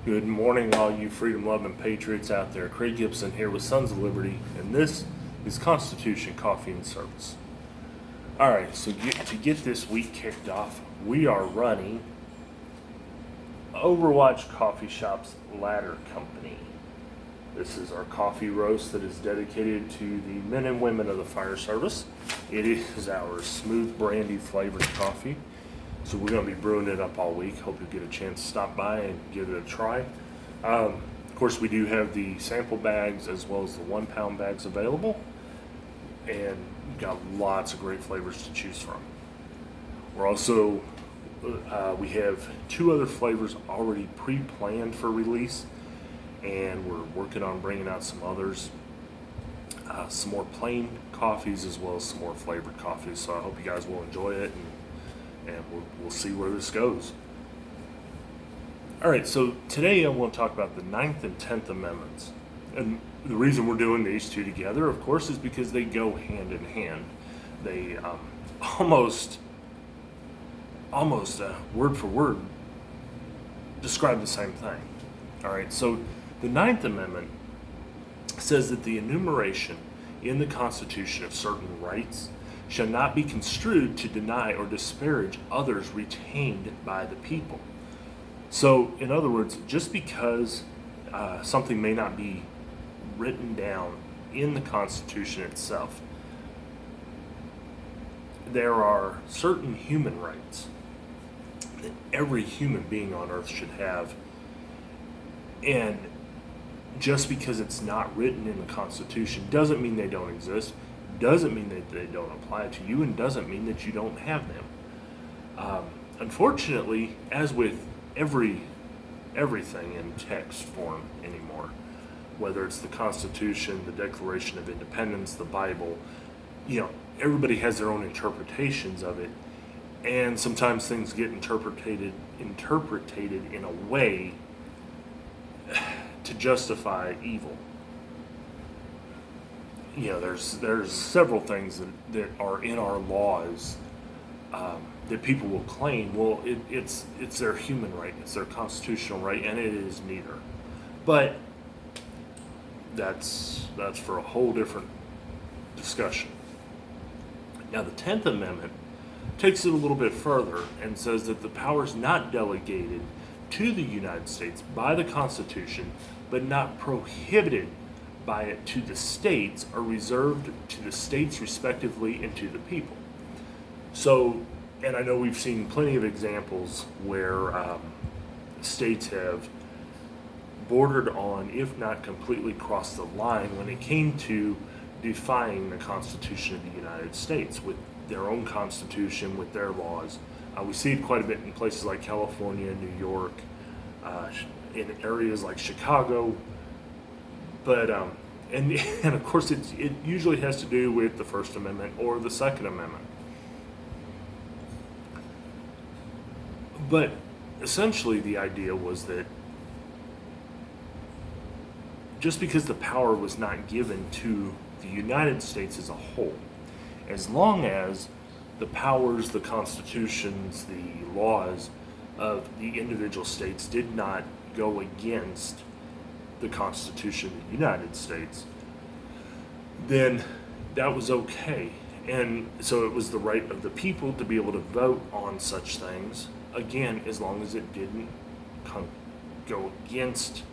Good morning, all you freedom-loving patriots out there. Craig Gibson here with Sons of Liberty, and this is Constitution Coffee and Service. All right, so to get this week kicked off, we are running Overwatch Coffee Shop's Ladder Company. This is our coffee roast that is dedicated to the men and women of the fire service. It is our smooth brandy flavored coffee. So we're going to be brewing it up all week. Hope you get a chance to stop by and give it a try. Of course, we do have the sample bags as well as the 1 pound bags available. And we've got lots of great flavors to choose from. We're also, we have 2 other flavors already pre-planned for release. And we're working on bringing out some others. Some more plain coffees as well as some more flavored coffees. So I hope you guys will enjoy it. And we'll see where this goes. All right, so today I want to talk about the 9th and 10th Amendments. And the reason we're doing these two together, of course, is because they go hand in hand. They almost word for word describe the same thing. All right, so the 9th Amendment says that the enumeration in the Constitution of certain rights shall not be construed to deny or disparage others retained by the people. So, in other words, just because something may not be written down in the Constitution itself, there are certain human rights that every human being on earth should have. And just because it's not written in the Constitution doesn't mean they don't exist, doesn't mean that they don't apply to you, and doesn't mean that you don't have them. Unfortunately, as with everything in text form anymore, whether it's the Constitution, the Declaration of Independence, the Bible, everybody has their own interpretations of it, and sometimes things get interpreted in a way to justify evil. There's several things that are in our laws that people will claim, well, it's their human right, it's their constitutional right, and it is neither. But that's for a whole different discussion. Now, the 10th Amendment takes it a little bit further and says that the powers not delegated to the United States by the Constitution, but not prohibited by it to the states, are reserved to the states respectively and to the people. So, and I know we've seen plenty of examples where states have bordered on, if not completely crossed the line, when it came to defying the Constitution of the United States with their own Constitution, with their laws. We see it quite a bit in places like California, New York, in areas like Chicago. But and of course it usually has to do with the First Amendment or the Second Amendment. But essentially the idea was that just because the power was not given to the United States as a whole, as long as the powers, the constitutions, the laws of the individual states did not go against the Constitution of the United States, then that was okay. And so it was the right of the people to be able to vote on such things, again, as long as it didn't go against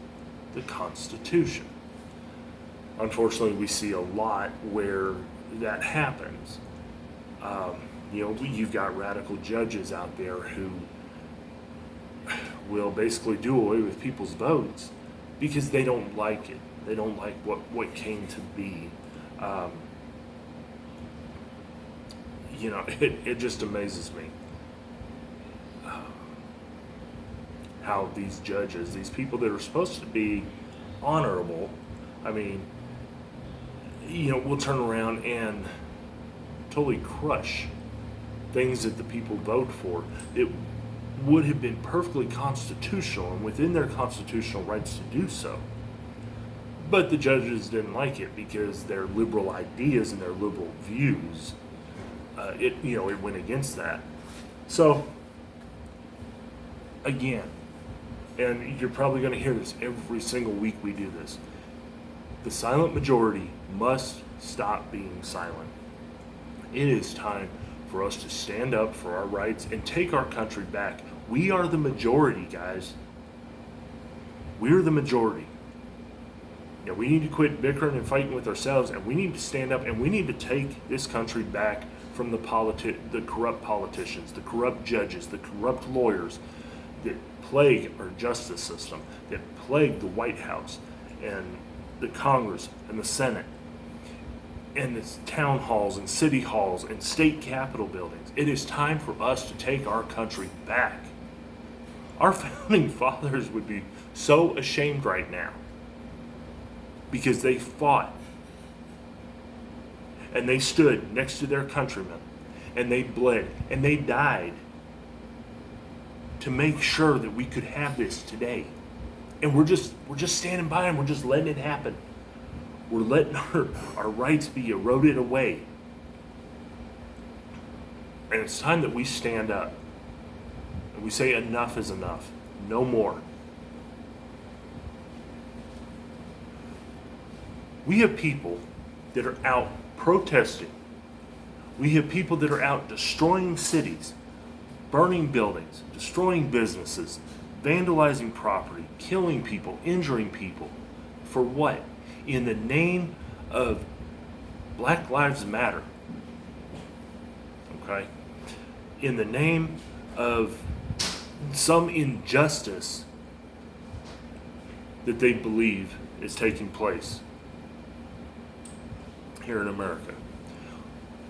the Constitution. Unfortunately, we see a lot where that happens. You've got radical judges out there who will basically do away with people's votes because they don't like it. They don't like what came to be. It just amazes me how these judges, these people that are supposed to be honorable, will turn around and totally crush things that the people vote for. It would have been perfectly constitutional and within their constitutional rights to do so. But the judges didn't like it because their liberal ideas and their liberal views, it went against that. So, again, And you're probably going to hear this every single week we do this. The silent majority must stop being silent. It is time for us to stand up for our rights and take our country back. We are the majority, guys. We're the majority. Yeah, we need to quit bickering and fighting with ourselves, and we need to stand up, and we need to take this country back from the corrupt politicians, the corrupt judges, the corrupt lawyers that plague our justice system, that plague the White House and the Congress and the Senate and the town halls and city halls and state capitol buildings. It is time for us to take our country back. Our founding fathers would be so ashamed right now because they fought and they stood next to their countrymen and they bled and they died to make sure that we could have this today. And we're just standing by and we're just letting it happen. We're letting our rights be eroded away. And it's time that we stand up and we say enough is enough. No more. We have people that are out protesting. We have people that are out destroying cities, burning buildings, destroying businesses, vandalizing property, killing people, injuring people. For what? In the name of Black Lives Matter. Okay? In the name of some injustice that they believe is taking place here in America.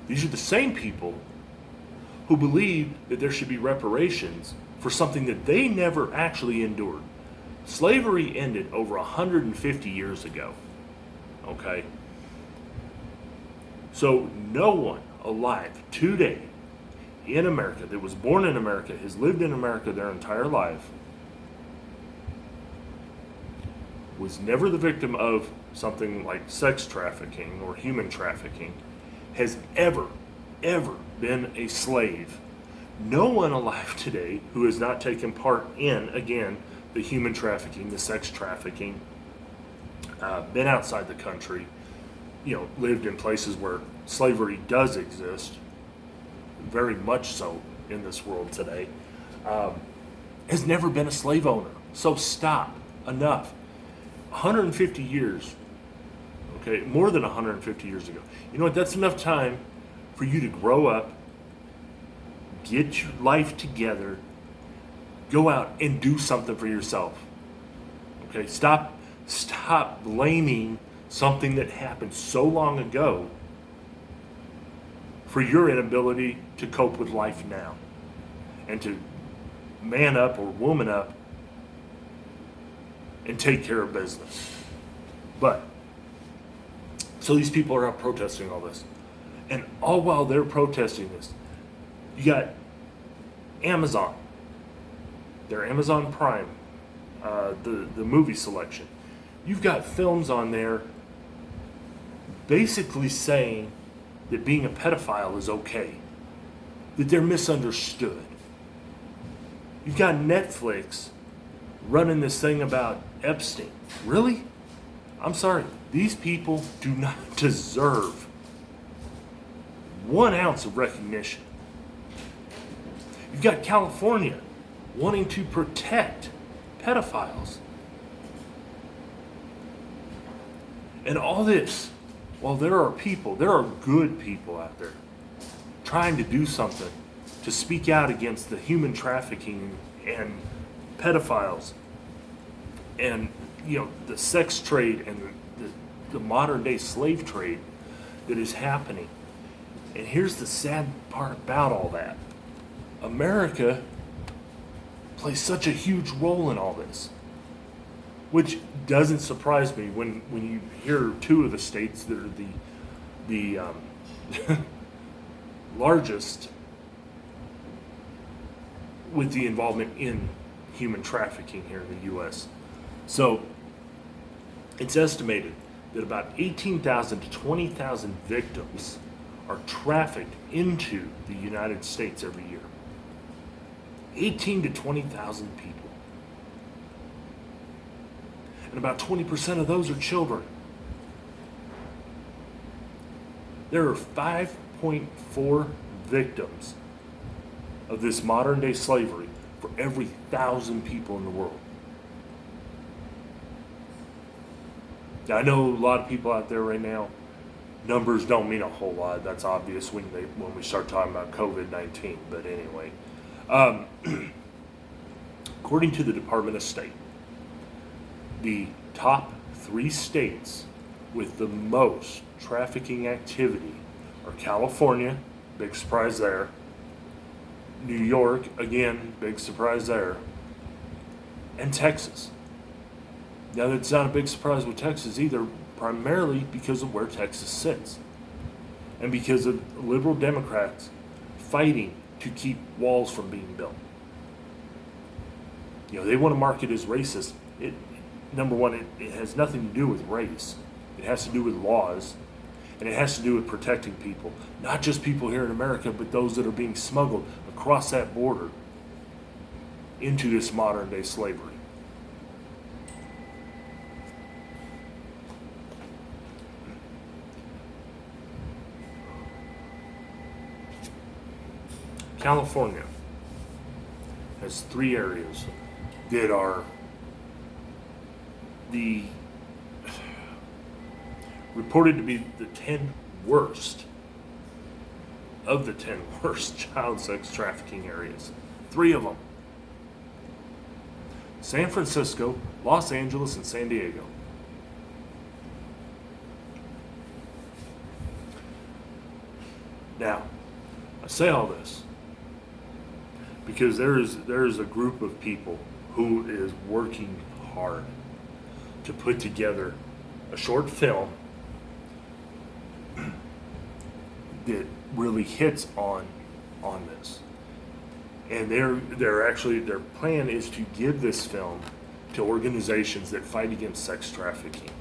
These are the same people who believe that there should be reparations for something that they never actually endured. Slavery ended over 150 years ago. Okay? So no one alive today in America that was born in America, has lived in America their entire life, was never the victim of something like sex trafficking or human trafficking, has ever been a slave. No one alive today who has not taken part in, again, the human trafficking, the sex trafficking, been outside the country, lived in places where slavery does exist, very much so in this world today, has never been a slave owner. So stop. Enough. 150 years, okay, more than 150 years ago. You know what? That's enough time for you to grow up, get your life together, go out and do something for yourself. Okay? Stop blaming something that happened so long ago for your inability to cope with life now and to man up or woman up and take care of business. But, so these people are out protesting all this. And all while they're protesting this, you got Amazon, their Amazon Prime, the movie selection. You've got films on there basically saying that being a pedophile is okay, that they're misunderstood. You've got Netflix running this thing about Epstein. Really? I'm sorry. These people do not deserve 1 ounce of recognition. You've got California wanting to protect pedophiles. And all this, while there are good people out there trying to do something to speak out against the human trafficking and pedophiles and the sex trade and the modern day slave trade that is happening. And here's the sad part about all that. America plays such a huge role in all this, which doesn't surprise me when you hear 2 of the states that are the largest with the involvement in human trafficking here in the U.S. So it's estimated that about 18,000 to 20,000 victims are trafficked into the United States every year. 18 to 20,000 people. and about 20% of those are children. There are 5.4 victims of this modern day slavery for every 1,000 people in the world. Now, I know a lot of people out there right now, numbers don't mean a whole lot. That's obvious when we start talking about COVID-19. But anyway, according to the Department of State, the top 3 states with the most trafficking activity are California, big surprise there. New York, again, big surprise there. And Texas. Now, that's not a big surprise with Texas either, primarily because of where Texas sits. And because of liberal Democrats fighting to keep walls from being built. You know, they want to mark it as racist. Number one, it has nothing to do with race. It has to do with laws, and it has to do with protecting people. Not just people here in America, but those that are being smuggled across that border into this modern day slavery. California has 3 areas that are reported to be the 10 worst of the 10 worst child sex trafficking areas. 3 of them: San Francisco, Los Angeles, and San Diego. Now, I say all this because there is a group of people who is working hard to put together a short film that really hits on this. And their plan is to give this film to organizations that fight against sex trafficking,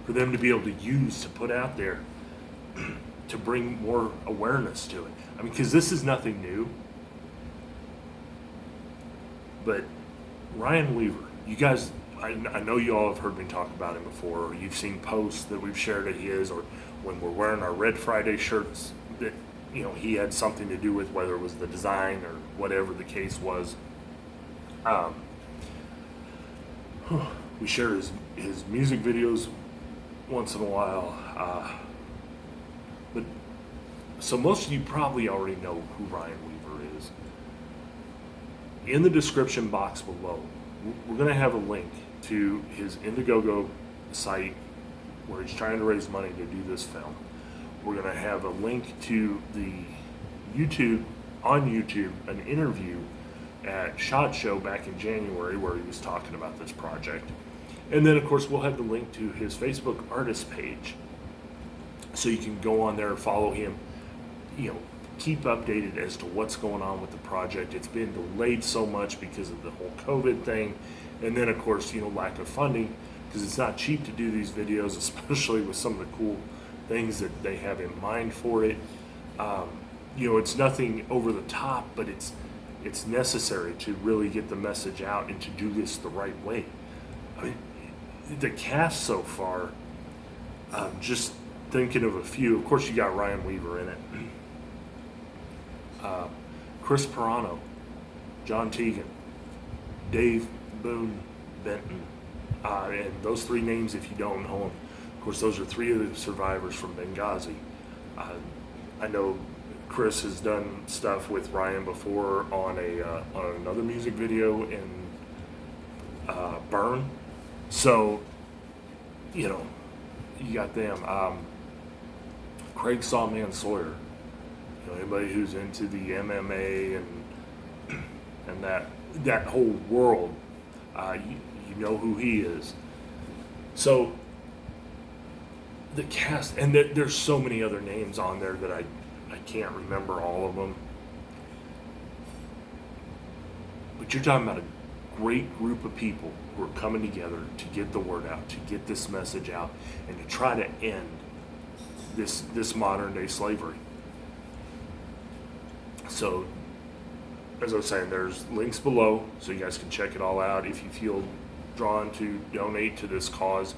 for them to be able to use to put out there to bring more awareness to it. I mean, because this is nothing new. But Ryan Weaver, you guys, I know you all have heard me talk about him before, or you've seen posts that we've shared of his, or when we're wearing our Red Friday shirts that, you know, he had something to do with, whether it was the design or whatever the case was. We share his music videos once in a while. But so most of you probably already know who Ryan Weaver is. In the description box below, we're going to have a link to his Indiegogo site where he's trying to raise money to do this film. We're going to have a link to the on YouTube, an interview at SHOT Show back in January where he was talking about this project. And then, of course, we'll have the link to his Facebook artist page. So you can go on there and follow him, you know, keep updated as to what's going on with the project. It's been delayed so much because of the whole COVID thing. And then, of course, you know, lack of funding, because it's not cheap to do these videos, especially with some of the cool things that they have in mind for it. You know, it's nothing over the top, but it's necessary to really get the message out and to do this the right way. I mean, the cast so far, just thinking of a few, of course you got Ryan Weaver in it. Chris Pirano, John Teagan, Dave Boone Benton, and those 3 names, if you don't know them, of course those are 3 of the survivors from Benghazi. I know Chris has done stuff with Ryan before on another music video in Burn. So, you know, you got them. Craig Sawman Sawyer. You know, anybody who's into the MMA and that whole world, you know who he is. So the cast, and there's so many other names on there that I can't remember all of them. But you're talking about a great group of people who are coming together to get the word out, to get this message out, and to try to end this modern day slavery. So, as I was saying, there's links below so you guys can check it all out if you feel drawn to donate to this cause,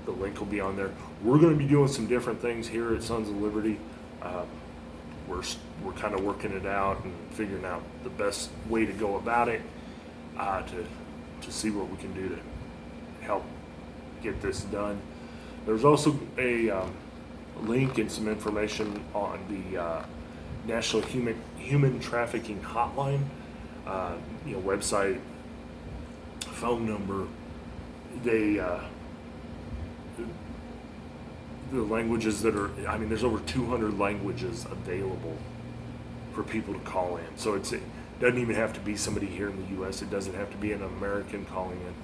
the link will be on there. We're going to be doing some different things here at Sons of Liberty. We're kind of working it out and figuring out the best way to go about it, to see what we can do to help get this done. There's also a link and some information on the National Human Trafficking Hotline, website, phone number. They the languages that are, there's over 200 languages available for people to call in. So it doesn't even have to be somebody here in the U.S. It doesn't have to be an American calling in.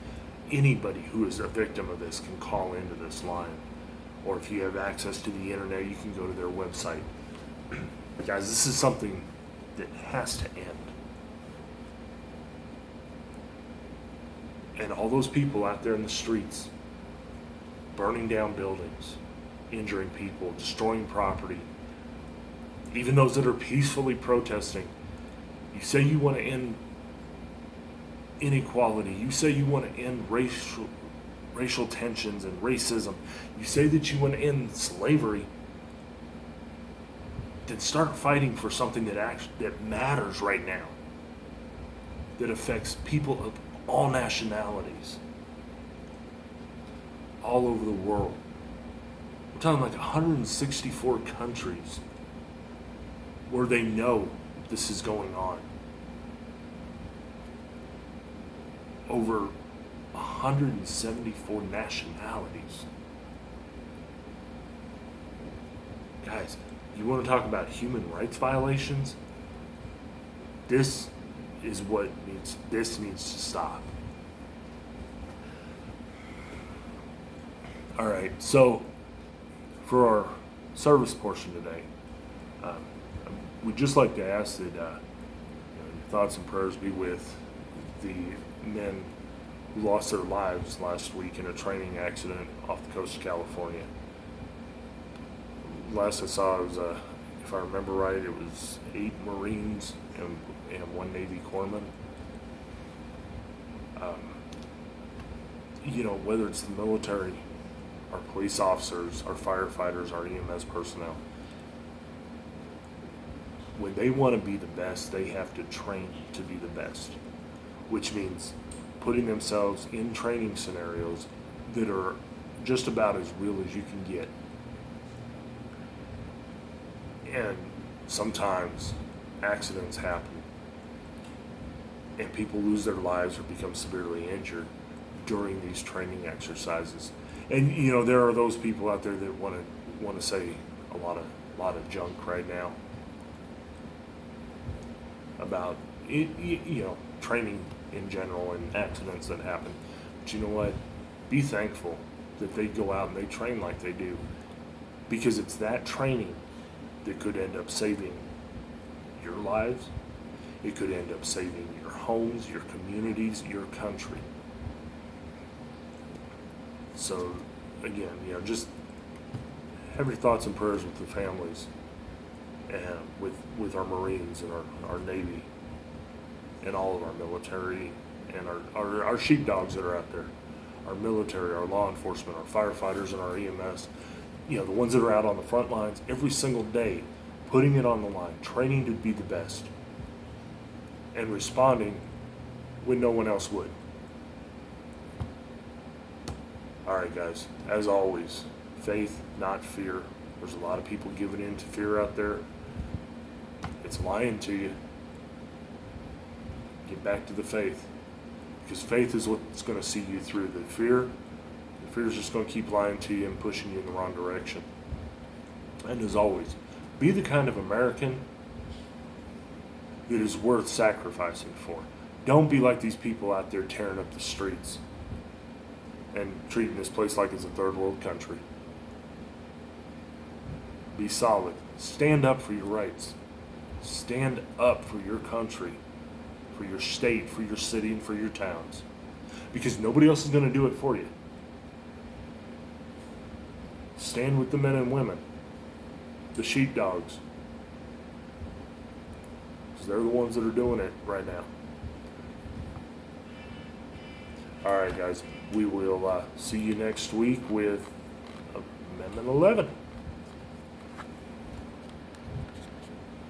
Anybody who is a victim of this can call into this line. Or if you have access to the internet, you can go to their website. Guys, this is something that has to end. And all those people out there in the streets, burning down buildings, injuring people, destroying property, even those that are peacefully protesting. You say you want to end inequality. You say you want to end racial tensions and racism. You say that you want to end slavery. Then start fighting for something that matters right now, that affects people of all nationalities, all over the world. We're talking like 164 countries where they know this is going on. Over 174 nationalities. Guys, you want to talk about human rights violations? This needs to stop. All right, so for our service portion today, we'd just like to ask that your thoughts and prayers be with the men who lost their lives last week in a training accident off the coast of California. Last I saw, it was, if I remember right, it was 8 Marines and 1 Navy corpsman. Whether it's the military, our police officers, our firefighters, our EMS personnel, when they want to be the best, they have to train to be the best, which means putting themselves in training scenarios that are just about as real as you can get. And sometimes accidents happen and people lose their lives or become severely injured during these training exercises. And there are those people out there that want to say a lot of junk right now about training in general and accidents that happen. But you know what? Be thankful that they go out and they train like they do, because it's that training that could end up saving your lives. It could end up saving your homes, your communities, your country. So again, just have your thoughts and prayers with the families and with our Marines and our Navy and all of our military and our sheepdogs that are out there, our military, our law enforcement, our firefighters, and our EMS, the ones that are out on the front lines every single day, putting it on the line, training to be the best, and responding when no one else would. All right, guys, as always, faith, not fear. There's a lot of people giving in to fear out there. It's lying to you. Get back to the faith, because faith is what's going to see you through the fear. The fear is just going to keep lying to you and pushing you in the wrong direction. And as always, be the kind of American that is worth sacrificing for. Don't be like these people out there tearing up the streets and treating this place like it's a third world country. Be solid. Stand up for your rights. Stand up for your country, for your state, for your city, and for your towns. Because nobody else is going to do it for you. Stand with the men and women, the sheepdogs. Because they're the ones that are doing it right now. All right, guys. We will see you next week with Amendment 11.